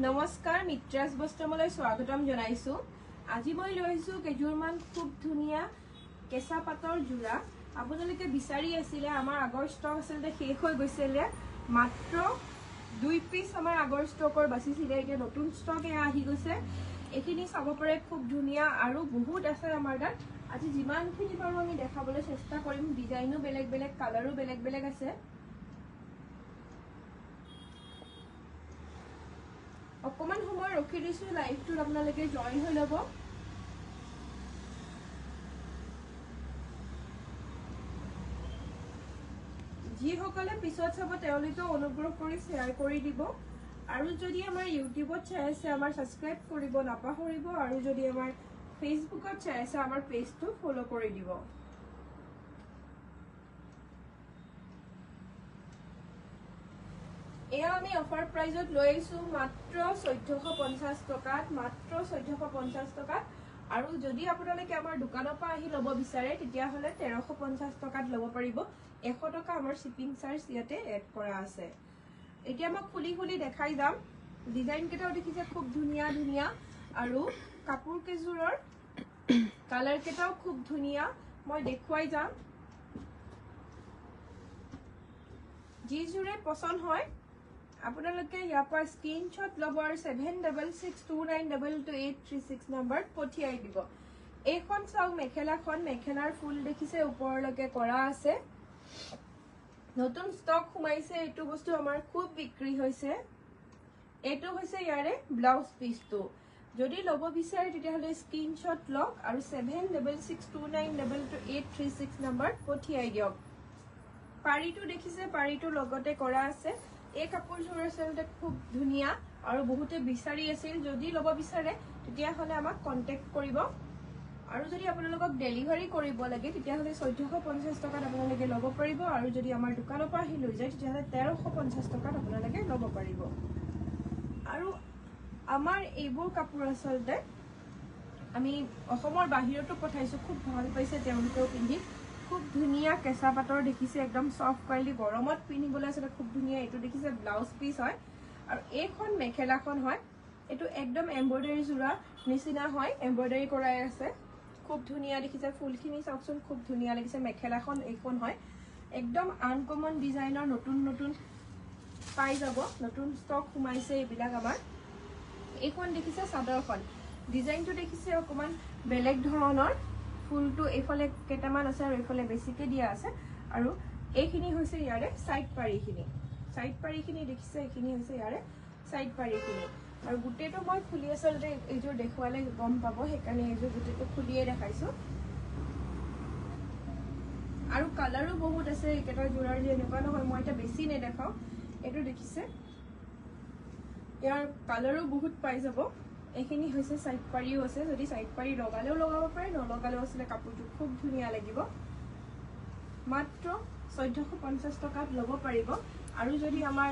নমস্কাৰ মিত্ৰাজ বস্ত্ৰমলৈ স্বাগতম জনাইছো। আজি মই লৈছো কেজুৰমান খুব ধুনিয়া কেঁচা পাতৰ জোৰা। আপোনালোকে বিচাৰি আছিলে, আমাৰ আগৰ ষ্টক আছিল শেষ হৈ গৈছিলে, মাত্ৰ 2 পিস আমাৰ আগৰ ষ্টকৰ বাচিছিলে, এতিয়া নতুন ষ্টক আহি গৈছে। এইখিনি চাব পাৰে, খুব ধুনিয়া আৰু বহুত আছে আমাৰ তাত। আজি যিমানখিনি পাৰো আমি দেখাবলৈ চেষ্টা কৰিম। ডিজাইনো বেলেগ বেলেগ, কালাৰো বেলেগ বেলেগ আছে। অকমান সময় ৰখি দিছো, লাইভটোত আপোনালোকে জয়েন হৈ ল'ব। যিসকলে পিছত চাব তেওঁলোকে অনুগ্ৰহ কৰি শ্বেয়াৰ কৰি দিব, আৰু যদি আমাৰ ইউটিউবত চাই আছে আমাৰ সাবস্ক্ৰাইব কৰিব নাপাহৰিব, আৰু যদি আমাৰ ফেচবুকত চাই আছে আমাৰ পেজটো ফলো কৰি দিব। এয়া আমি অফাৰ প্ৰাইজত লৈ আহিছো মাত্ৰ 1450 টকাত, মাত্ৰ 1450 টকাত। আৰু যদি আপোনালোকে আমাৰ দোকানৰ পৰা আহি ল'ব বিচাৰে তেতিয়াহ'লে 1350 টকাত ল'ব পাৰিব। 100 টকা আমাৰ শিপিং চাৰ্জ ইয়াতে এড কৰা আছে। এতিয়া মই খুলি খুলি দেখাই যাম। ডিজাইন কেইটাও দেখিছে খুব ধুনিয়া ধুনিয়া, আৰু কাপোৰ কেইযোৰৰ কালাৰ কেইটাও খুব ধুনিয়া। মই দেখুৱাই যাম। যিযোৰে পছন্দ হয় আপোনালোকে ইয়াৰ পৰা স্ক্ৰীনশ্বট ল'ব আৰু 7662922836 নম্বৰত পঠিয়াই দিব। এইখন চাওক মেখেলাখন, মেখেলাৰ ফুল দেখিছে ওপৰলৈকে কৰা আছে। নতুন ষ্টক সোমাইছে, এইটো বস্তু আমাৰ খুব বিক্ৰী হৈছে। এইটো হৈছে ইয়াৰে ব্লাউজ পিচটো। যদি ল'ব বিচাৰে তেতিয়াহ'লে স্ক্ৰীনশ্বট লওক আৰু 7662922836 নম্বৰত পঠিয়াই দিয়ক। পাৰীটো দেখিছে, পাৰীটো লগতে কৰা আছে। এই কাপোৰযোৰ আচলতে খুব ধুনিয়া আৰু বহুতে বিচাৰি আছিল। যদি ল'ব বিচাৰে তেতিয়াহ'লে আমাক কণ্টেক্ট কৰিব, আৰু যদি আপোনালোকক ডেলিভাৰী কৰিব লাগে তেতিয়াহ'লে 1450 টকাত আপোনালোকে ল'ব পাৰিব, আৰু যদি আমাৰ দোকানৰ পৰা আহি লৈ যায় তেতিয়াহ'লে 1350 টকাত আপোনালোকে ল'ব পাৰিব। আৰু আমাৰ এইবোৰ কাপোৰ আচলতে আমি অসমৰ বাহিৰতো পঠাইছো, খুব ভাল পাইছে তেওঁলোকেও পিন্ধি। খুব ধুনিয়া কেঁচা পাতৰ দেখিছে, একদম সফ্ট কোৱালিটি, গৰমত পিন্ধিবলৈ আচলতে খুব ধুনিয়া। এইটো দেখিছে ব্লাউজ পিচ হয়, আৰু এইখন মেখেলাখন হয়। এইটো একদম এমব্ৰইডাৰী জোৰা নিচিনা হয়, এমব্ৰইডাৰী কৰাই আছে। খুব ধুনিয়া দেখিছে, ফুলখিনি চাওকচোন, খুব ধুনিয়া লাগিছে। মেখেলাখন এইখন হয়, একদম আনকমন ডিজাইনৰ নতুন নতুন পাই যাব। নতুন ষ্টক সোমাইছে এইবিলাক আমাৰ। এইখন দেখিছে চাদৰখন, ডিজাইনটো দেখিছে অকমান বেলেগ ধৰণৰ। ফুলটো এইফালে কেইটামান আছে আৰু এইফালে বেছিকে দিয়া আছে, আৰু এইখিনি হৈছে ইয়াৰে সাইড পাৰীখিনি। সাইড পাৰীখিনি দেখিছে, এইখিনি হৈছে ইয়াৰে সাইড পাৰীখিনি। আৰু গোটেইটো মই খুলি আচলতে এইযোৰ দেখুৱালে গম পাব, সেইকাৰণে এইযোৰ গোটেইটো খুলিয়ে দেখাইছো। আৰু কালাৰো বহুত আছে এইকেইটা জোৰাৰ, যে এনেকুৱা নহয় মই এটা বেছি নেদেখাও। এইটো দেখিছে, ইয়াৰ কালাৰো বহুত পাই যাব। এইখিনি হৈছে সাইড পাৰীও আছে, যদি সাইড পাৰী লগালেও লগাব পাৰে, নলগালেও আছিলে কাপোৰটো খুব ধুনিয়া লাগিব। মাত্ৰ 1450 টকাত ল'ব পাৰিব। আৰু যদি আমাৰ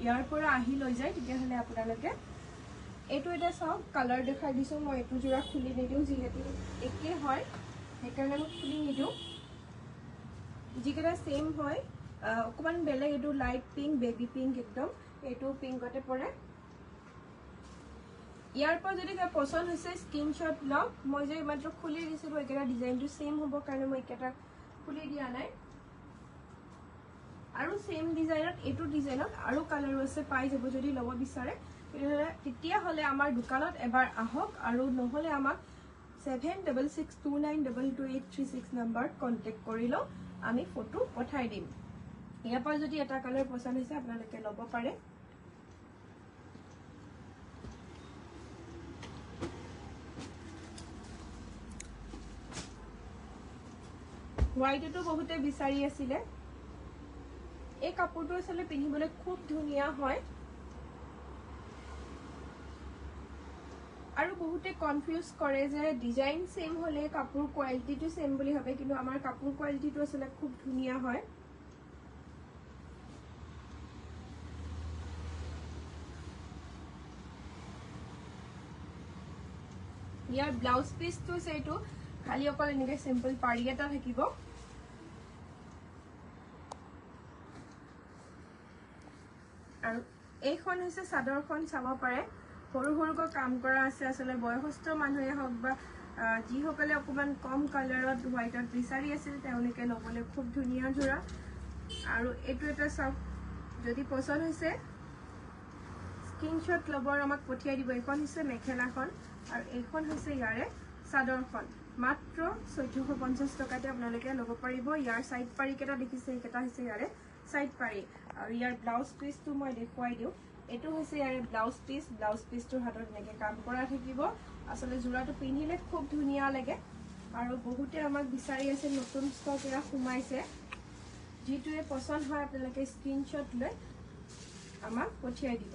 ইয়াৰ পৰা আহি লৈ যায় তেতিয়াহ'লে আপোনালোকে এইটো এটা চাওক, কালাৰ দেখাই দিছো। মই এইটো জোৰা খুলি নিদিওঁ, যিহেতু একে হয় সেইকাৰণে মই খুলি নিদিওঁ। যিকেইটা সেম হয়, অকমান বেলেগ, এইটো লাইট পিংক, বেবি পিংক, একদম এইটো পিংকতে পৰে। ইয়াৰ পৰা যদি পছন্দ হৈছে স্ক্ৰীনশ্বট লওক। মই যে মাত্ৰ খুলি দিছিলো, একেটা ডিজাইনটো সেম হ'ব কাৰণে মই একেটা খুলি দিয়া নাই। আৰু সেম ডিজাইনত, এইটো ডিজাইনত আৰু কালাৰো আছে, পাই যাব। যদি ল'ব বিচাৰে তেতিয়াহ'লে আমাৰ দোকানত এবাৰ আহক, আৰু নহ'লে আমাক 7662922836 নম্বৰত কণ্টেক্ট কৰি লওক, আমি ফটো পঠাই দিম। ইয়াৰ পৰা যদি এটা কালাৰ পছন্দ হৈছে আপোনালোকে ল'ব পাৰে। হোৱাইটতো বহুতে বিচাৰি আছিলে। এই কাপোৰটো আচলতে পিন্ধিবলৈ খুব ধুনিয়া হয়, আৰু বহুতে কনফিউজ কৰে যে ডিজাইন সেম হ'লে কাপোৰ কোৱালিটিটো সেম বুলি ভাবে, কিন্তু আমাৰ কাপোৰ কোৱালিটিটো আচলতে খুব ধুনিয়া হয়। ইয়াৰ ব্লাউজ পিচটো হৈছে এইটো, খালি অকল এনেকৈ চিম্পল পাৰী এটা থাকিব। আৰু এইখন হৈছে চাদৰখন চাব পাৰে সৰু সৰুকৈ কাম কৰা আছে আসলে বয়সস্থ মানুহে হওক বা যিসকলে অকমান কম কালাৰত হোৱাইটত বিচাৰি আছিল তেওঁলোকে ল'বলৈ খুব ধুনীয়া জোৰা আৰু এইটো এটা চাওক যদি পছন্দ হৈছে স্ক্ৰিনশ্বট ল'বৰ আমাক পঠিয়াই দিব এইখন হৈছে মেখেলাখন আৰু এইখন হৈছে ইয়াৰে চাদৰখন মাত্ৰ 1450 টকাতে আপোনালোকে ল'ব পাৰিব ইয়াৰ সাইড পাৰি কেটা দেখিছে এইকেটা হৈছে ইয়াৰে সাইড পাৰি আৰু ইয়াৰ ব্লাউজ পিচটো মই দেখুৱাই দিও এটো হৈছে ইয়াৰে ব্লাউজ পিচটোৰ হাতত এনেকৈ কাম কৰা থাকিব আসলে জোৰাটো পিন্ধিলে খুব ধুনীয়া লাগে আৰু বহুতে আমাক বিচাৰি আছে নতুন ষ্টক এৰা সোমাইছে যিটোৱে পছন্দ হয় আপোনালোকে স্ক্ৰিনশ্বট লৈ আমাক পঠিয়াই দিব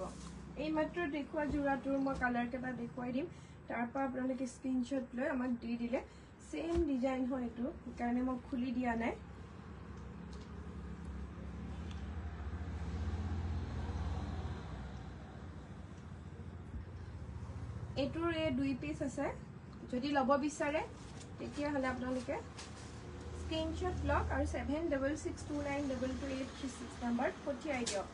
এই মাত্ৰ দেখুৱা জোৰাটোৰ মই কালাৰ কেটা দেখুৱাই দিম তাৰপৰা আপোনালোকে স্ক্ৰিনশ্বট লৈ আমাক দি দিলে সেম ডিজাইন হয় এটো কাৰণে মই খুলি দিয়া নাই এটোৰ এই দুই পিস আছে যদি লব বিচাৰে তেতিয়া হলে আপোনালোকে স্ক্ৰিনশ্বট লক আৰু 7662922836 নম্বৰ পঠিয়াই দিয়ক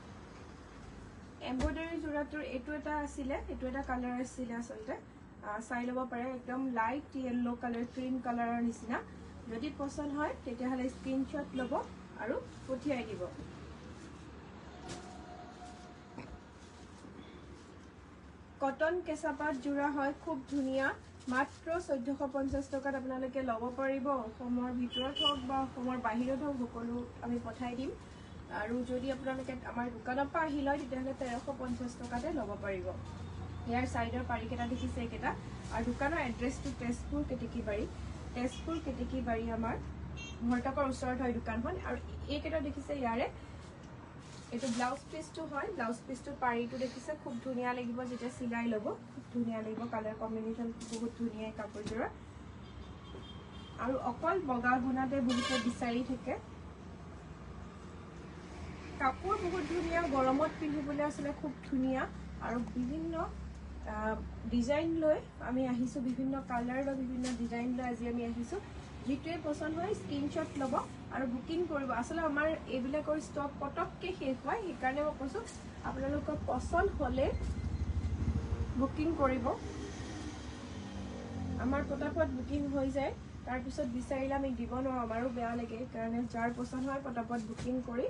এমব্ৰয়ডাৰী জোৰাটোৰ এটো এটা আছিলে এটো এটা কালাৰ আছিলে আসলতে চাই লব পাৰে একদম লাইট ইয়েলো কালাৰ ক্ৰীম কালাৰৰ নিচিনা যদি পছন্দ হয় তেতিয়া হলে স্ক্ৰিনশ্বট লব আৰু পঠিয়াই দিব কটন কেঁচাপাত জোৰা হয় খুব ধুনীয়া মাত্ৰ 1450 টকাত আপোনালোকে ল'ব পাৰিব অসমৰ ভিতৰত হওক বা অসমৰ বাহিৰত হওক সকলো আমি পঠাই দিম আৰু যদি আপোনালোকে আমাৰ দোকানৰ পৰা আহি লয় তেতিয়া হলে 1350 টকাতে ল'ব পাৰিব ইয়াৰ সাইডৰ পাৰি কেটা দেখিছে কেটা আৰু দোকানৰ এড্ৰেছটো তেজপুৰ কেতেকীবাৰী আমাৰ ঘৰটাকৰ ওচৰত হয় দোকানখন আৰু এই কেটা দেখিছে ইয়াৰে এটো ব্লাউজ পিচটো হয় ব্লাউজ পিচটো পাৰিটো দেখিছে খুব ধুনীয়া লাগিব যেটা সিলাই লব খুব ধুনীয়া লাগিব কালাৰ কম্বিনেশন বহুত ধুনীয়া কাপোৰজোৰ আৰু অকল বগা গুণাতে বহুতে বিচাৰি থাকে কাপোৰ বহুত ধুনীয়া গৰমত পিন্ধিবলৈ আসলে খুব ধুনীয়া আৰু বিভিন্ন ডিজাইন লৈ আমি আহিছো বিভিন্ন কালাৰ বা বিভিন্ন ডিজাইন লৈ আজি আমি আহিছো যিটোৱে পছন্দ হয় স্ক্ৰিনশ্বট লব আৰু বুকিং কৰিব আসলে আমাৰ এইবিলাকৰ ষ্টক পটককে শেষ হয় সেইকাৰণে মই কৈছো আপোনালোকৰ পছন্দ হলে বুকিং কৰিব আমাৰ পটাপট বুকিং হৈ যায় তাৰ পিছত বিচাৰিলে আমি দিব নোৱাৰো আমাৰো বেয়া লাগে কাৰণে যাৰ পছন্দ হয় পটাপট বুকিং কৰি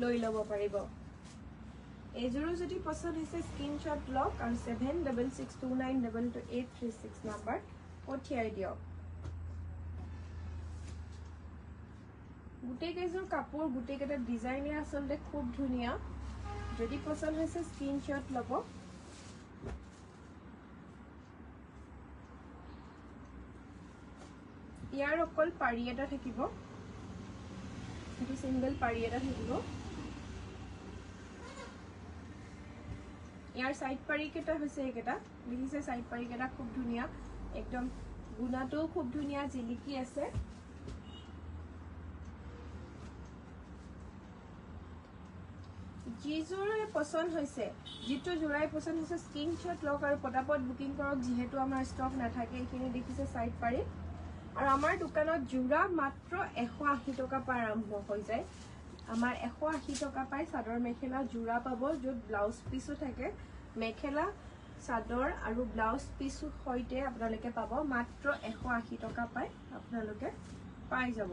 লৈ ল'ব পাৰিব এজৰো যদি পছন্দ হৈছে স্ক্ৰিনশ্বট লওক আৰু 7662922836 নম্বৰ পঠিয়াই দিয়ক গুটেই কেইজোৰ কাপোৰ গুটেই কেটা ডিজাইনে আসলতে খুব ধুনীয়া যদি পছন্দ হৈছে স্ক্ৰিনশ্বট ল'ব ইয়াৰ অকল পাৰি এটা থাকিব এটো সিঙ্গেল পাৰি এটা থাকিব ইয়াৰ সাইড পাৰি কেটা হৈছে একেটা দেখিছে সাইড পাৰি কেটা খুব ধুনীয়া একদম গুণাটো খুব ধুনীয়া জিলিকি আছে যিজোৰে পছন্দ হৈছে যিটো জোৰাই পছন্দ হৈছে স্ক্ৰিনশ্বট লওক আৰু পটাপট বুকিং কৰক যিহেতু আমাৰ ষ্টক নাথাকে এইখিনি দেখিছে সাইড পাৰি আৰু আমাৰ দোকানত জোৰা মাত্ৰ 180 টকা পৰা আৰম্ভ হৈ যায় আমাৰ 180 টকা পাই চাদৰ মেখেলা জোৰা পাব যত ব্লাউজ পিসও থাকে মেখেলা চাদৰ আৰু ব্লাউজ পিসৰ সৈতে আপোনালোকে পাব মাত্ৰ 180 টকা পাই আপোনালোকে পাই যাব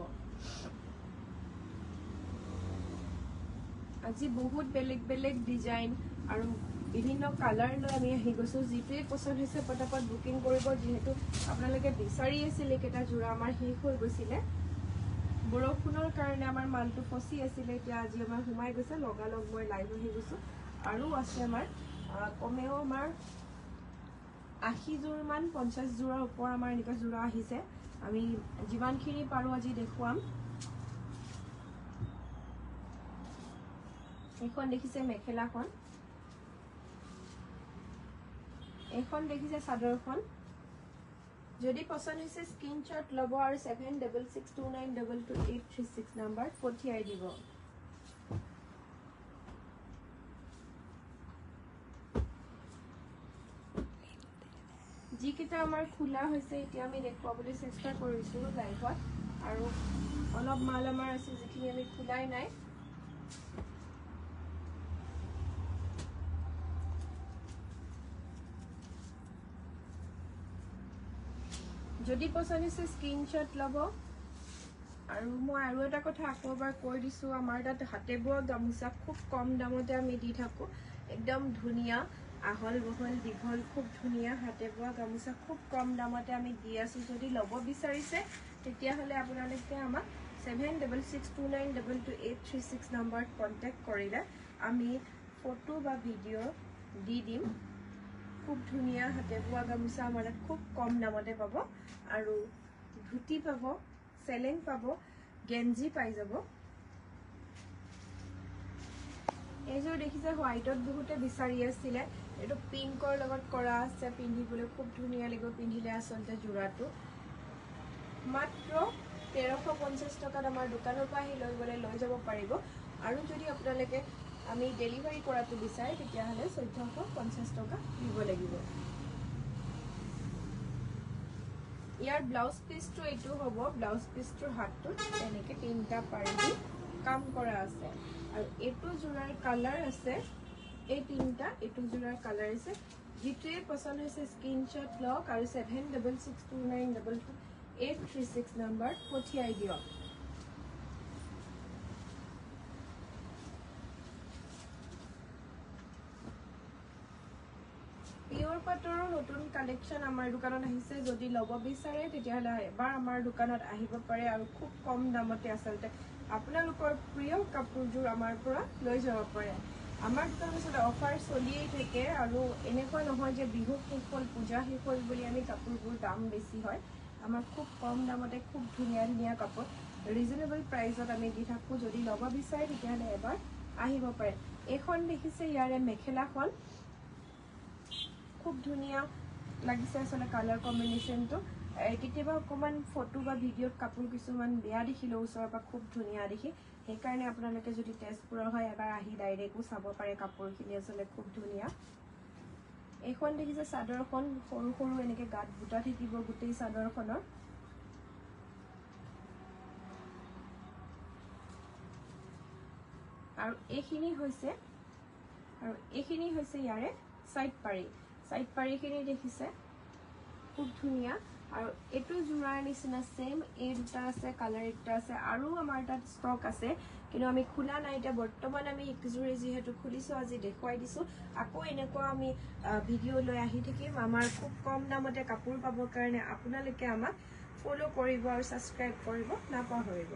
আজি বহুত বেলেগ ডিজাইন আৰু বিভিন্ন কালাৰ লৈ আমি আহি গৈছো যিটোৱে পছন্দ হৈছে পটাপট বুকিং কৰিব যেহেতু আপোনালোকে বিচাৰি আছিল কেটা জোৰা আমাৰ শেষ হৈ গৈছিলে বৰষুণৰ কাৰণে আমাৰ মালটো ফসি আছিল এতিয়া আজি আমাৰ হুমাই গৈছে লগালগ মই লাইভ হৈ গৈছো আৰু আছে আমাৰ কমেও আমাৰ 80 জোৰ মান 50 জোৰৰ ওপৰ আমাৰ এনেকা জোৰা আহিছে আমি যিমানখিনি পাৰো আজি দেখুৱাম এখন দেখিছে মেখেলাখন এখন দেখিছে চাদৰখন যদি পছন্দ হৈছে স্ক্ৰিনশ্বট লব আৰু 7662922836 নম্বৰ পঠিয়াই দিব যিকেইটা আমাৰ খোলা হৈছে এতিয়া আমি দেখুৱাবলৈ চেষ্টা কৰিছো লাইভত আৰু অলপ মাল আমাৰ আছে যিখিনি আমি খোলাই নাই যদি পছন্দ হৈছে স্ক্ৰীনশ্বট ল'ব। আৰু মই আৰু এটা কথা আকৌ এবাৰ কৈ দিছোঁ, আমাৰ তাত হাতে বোৱা গামোচা খুব কম দামতে আমি দি থাকোঁ। একদম ধুনীয়া আহল বহল দীঘল খুব ধুনীয়া হাতে বোৱা গামোচা খুব কম দামতে আমি দি আছোঁ। যদি ল'ব বিচাৰিছে তেতিয়াহ'লে আপোনালোকে আমাক 7662922836 নম্বৰত কণ্টেক্ট কৰিলে আমি ফটো বা ভিডিঅ' দি দিম। খুব ধুনীয়া হাতে বোৱা গামোচা আমাৰ তাত খুব কম দামতে পাব। আৰু ধুতি পাব, চেলেং পাব, গেঞ্জি পাই যাব। এইযোৰ দেখিছে হোৱাইটত বহুতে বিচাৰি আছিলে। এইটো পিংকৰ লগত কৰা আছে, পিন্ধিবলৈ খুব ধুনীয়া লাগিব পিন্ধিলে। আচলতে যোৰাটো মাত্ৰ 1350 টকাত আমাৰ দোকানৰ পৰা আহি লৈ যাব পাৰিব। আৰু যদি আপোনালোকে আমি ডেলিভাৰী কৰাটো বিচাৰে তেতিয়াহ'লে 1450 টকা দিব লাগিব। ইয়াৰ ব্লাউজ পিচটো এইটো হ'ব। ব্লাউজ পিচটোৰ হাতটোত এনেকৈ 3টা পাৰি দি কাম কৰা আছে। আৰু এইটো যোৰাৰ কালাৰ আছে, এই 3টা এইটো যোৰাৰ কালাৰ আছে। যিটোৱে পচন্দ হৈছে স্ক্ৰীনশ্বট লওক আৰু 7662922836 নম্বৰত পঠিয়াই দিয়ক। পিয়ৰ পাটৰো নতুন কালেকশ্যন আমাৰ দোকানত আহিছে। যদি ল'ব বিচাৰে তেতিয়াহ'লে এবাৰ আমাৰ দোকানত আহিব পাৰে। আৰু খুব কম দামতে আচলতে আপোনালোকৰ প্ৰিয় কাপোৰযোৰ আমাৰ পৰা লৈ যাব পাৰে। আমাৰ দোকানত আচলতে অফাৰ চলিয়েই থাকে। আৰু এনেকুৱা নহয় যে বিহু শেষ হ'ল, পূজা শেষ হ'ল বুলি আমি কাপোৰবোৰ দাম বেছি হয়। আমাৰ খুব কম দামতে খুব ধুনীয়া ধুনীয়া কাপোৰ ৰিজনেবল প্ৰাইচত আমি দি থাকোঁ। যদি ল'ব বিচাৰে তেতিয়াহ'লে এবাৰ আহিব পাৰে। এইখন দেখিছে ইয়াৰে মেখেলাখন খুব ধুনীয়া লাগিছে আচলতে কালাৰ কম্বিনেশ্যনটো। কেতিয়াবা অকণমান ফটো বা ভিডিঅ'ত কাপোৰ কিছুমান বেয়া দেখিলেও ওচৰৰ পৰা খুব ধুনীয়া দেখি, সেইকাৰণে আপোনালোকে যদি তেজপুৰৰ হয় এবাৰ আহি ডাইৰেক্টো চাব পাৰে। কাপোৰখিনি আচলতে খুব ধুনীয়া। এইখন দেখিছে চাদৰখন সৰু সৰু এনেকৈ গাত বুটা থাকিব গোটেই চাদৰখনৰ। আৰু এইখিনি হৈছে ইয়াৰে চাইড পাৰি। চাইড পাৰিখিনি দেখিছে খুব ধুনীয়া। আৰু এইটো যোৰাৰ নিচিনা ছেম এই দুটা আছে, কালাৰ দুটা আছে। আৰু আমাৰ তাত ষ্টক আছে, কিন্তু আমি খোলা নাই এতিয়া বৰ্তমান। আমি একযোৰে যিহেতু খুলিছোঁ আজি দেখুৱাই দিছোঁ। আকৌ এনেকুৱা আমি ভিডিঅ' লৈ আহি থাকিম। আমাৰ খুব কম দামতে কাপোৰ পাবৰ কাৰণে আপোনালোকে আমাক ফ'ল' কৰিব আৰু ছাবস্ক্ৰাইব কৰিব নাপাহৰিব।